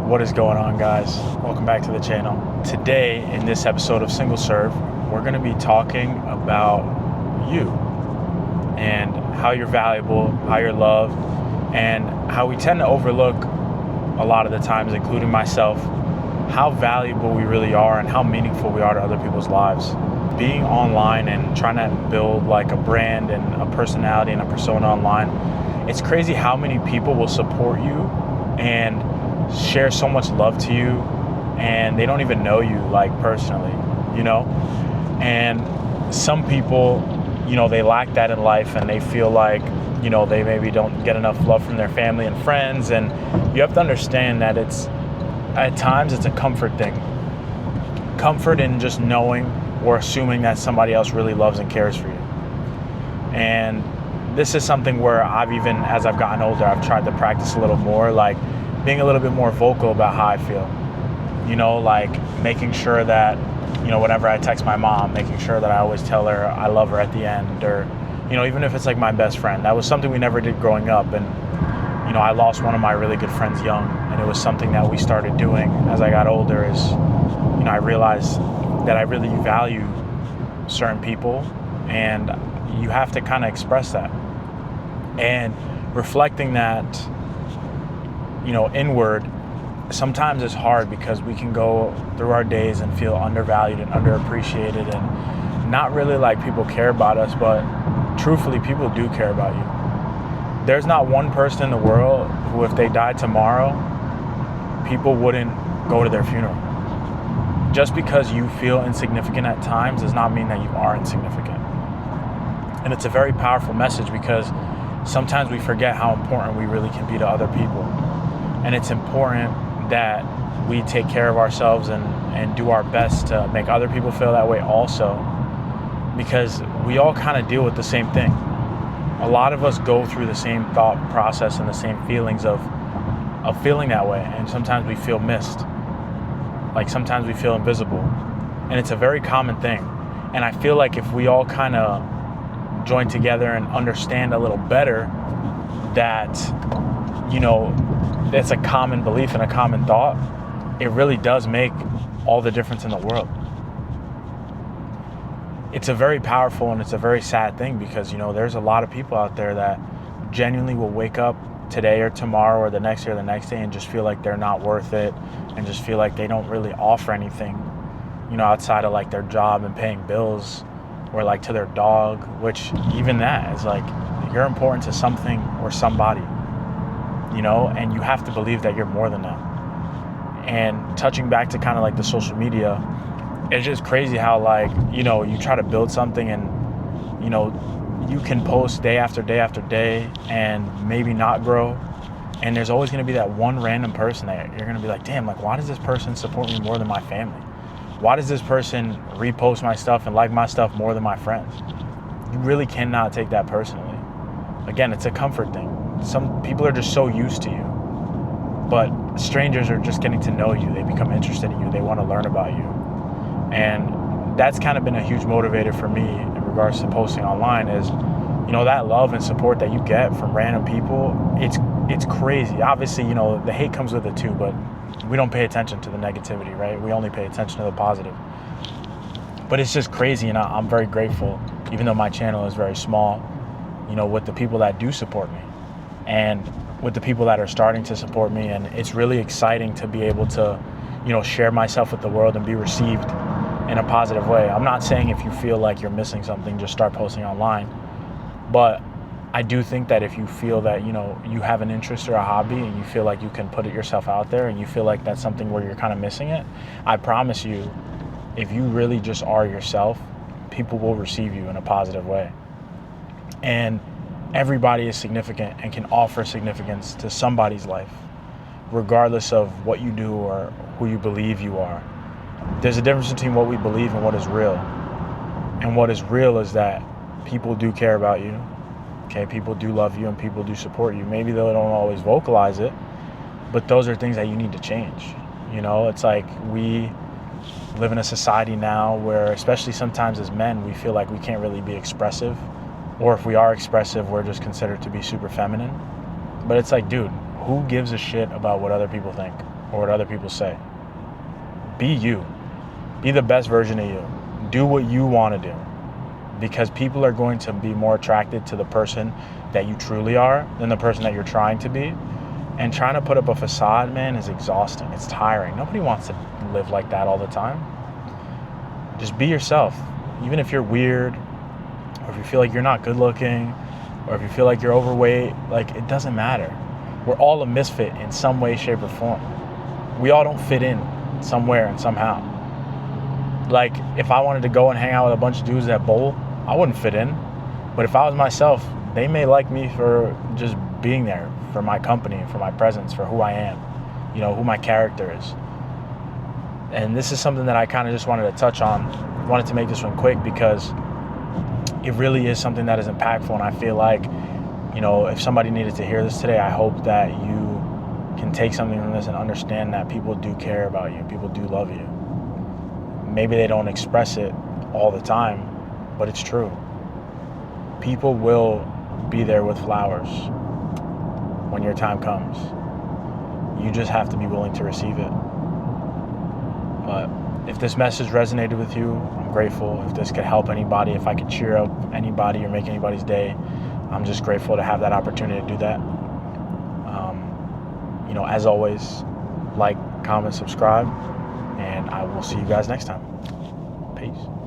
What is going on, guys? Welcome back to the channel. Today, in this episode of Single Serve, we're going to be talking about you and how you're valuable, how you're loved, and how we tend to overlook a lot of the times, including myself, how valuable we really are and how meaningful we are to other people's lives. Being online and trying to build like a brand and a personality and a persona online, it's crazy how many people will support you and share so much love to you, and they don't even know you like personally, and some people, they lack that in life, and they feel like, they maybe don't get enough love from their family and friends. And you have to understand that at times it's a comfort thing, comfort in just knowing or assuming that somebody else really loves and cares for you. And this is something where as I've gotten older, I've tried to practice a little more, like being a little bit more vocal about how I feel, like making sure that, whenever I text my mom, making sure that I always tell her I love her at the end, or, even if it's like my best friend. That was something we never did growing up. And, I lost one of my really good friends young, and it was something that we started doing as I got older is, I realized that I really value certain people, and you have to kind of express that. And reflecting that, inward, sometimes it's hard because we can go through our days and feel undervalued and underappreciated and not really like people care about us, but truthfully, people do care about you. There's not one person in the world who, if they died tomorrow, people wouldn't go to their funeral. Just because you feel insignificant at times does not mean that you are insignificant. And it's a very powerful message because sometimes we forget how important we really can be to other people. And it's important that we take care of ourselves and do our best to make other people feel that way also, because we all kind of deal with the same thing. A lot of us go through the same thought process and the same feelings of feeling that way, and sometimes we feel missed. Like sometimes we feel invisible, and it's a very common thing. And I feel like if we all kind of join together and understand a little better that, it's a common belief and a common thought, it really does make all the difference in the world. It's a very powerful and it's a very sad thing because, there's a lot of people out there that genuinely will wake up today or tomorrow or the next day or the next day and just feel like they're not worth it, and just feel like they don't really offer anything, outside of like their job and paying bills, or like to their dog, which even that is like, you're important to something or somebody, and you have to believe that you're more than that. And touching back to kind of like the social media, it's just crazy how like, you try to build something and, you can post day after day after day and maybe not grow. And there's always going to be that one random person that you're going to be like, damn, like, why does this person support me more than my family? Why does this person repost my stuff and like my stuff more than my friends? You really cannot take that personally. Again, it's a comfort thing. Some people are just so used to you, but strangers are just getting to know you. They become interested in you. They want to learn about you. And that's kind of been a huge motivator for me in regards to posting online is, that love and support that you get from random people. It's crazy. Obviously, the hate comes with it too, but we don't pay attention to the negativity, right? We only pay attention to the positive. But it's just crazy, and I'm very grateful, even though my channel is very small, with the people that do support me and with the people that are starting to support me. And it's really exciting to be able to, share myself with the world and be received in a positive way. I'm not saying if you feel like you're missing something, just start posting online. But I do think that if you feel that, you have an interest or a hobby and you feel like you can put it yourself out there and you feel like that's something where you're kind of missing it, I promise you, if you really just are yourself, people will receive you in a positive way. And everybody is significant and can offer significance to somebody's life, regardless of what you do or who you believe you are. There's a difference between what we believe and what is real. And what is real is that people do care about you. Okay, people do love you and people do support you. Maybe they don't always vocalize it, but those are things that you need to change. It's like we live in a society now where, especially sometimes as men, we feel like we can't really be expressive, or if we are expressive, we're just considered to be super feminine. But it's like, dude, who gives a shit about what other people think? or what other people say. Be you. Be the best version of you. Do what you want to do, because people are going to be more attracted to the person that you truly are than the person that you're trying to be. And trying to put up a facade, man, is exhausting. It's tiring. Nobody wants to live like that all the time. Just be yourself. Even if you're weird, or if you feel like you're not good looking, or if you feel like you're overweight, like, it doesn't matter. We're all a misfit in some way, shape, or form. We all don't fit in somewhere and somehow. Like, if I wanted to go and hang out with a bunch of dudes that bowl, I wouldn't fit in. But if I was myself, they may like me for just being there, for my company, for my presence, for who I am, you know, who my character is. And this is something that I kind of just wanted to touch on. I wanted to make this one quick because it really is something that is impactful. And I feel like, you know, if somebody needed to hear this today, I hope that you can take something from this and understand that people do care about you. People do love you. Maybe they don't express it all the time, but it's true. People will be there with flowers when your time comes. You just have to be willing to receive it. But if this message resonated with you, I'm grateful. If this could help anybody, if I could cheer up anybody or make anybody's day, I'm just grateful to have that opportunity to do that. You know, as always, like, comment, subscribe, and I will see you guys next time. Peace.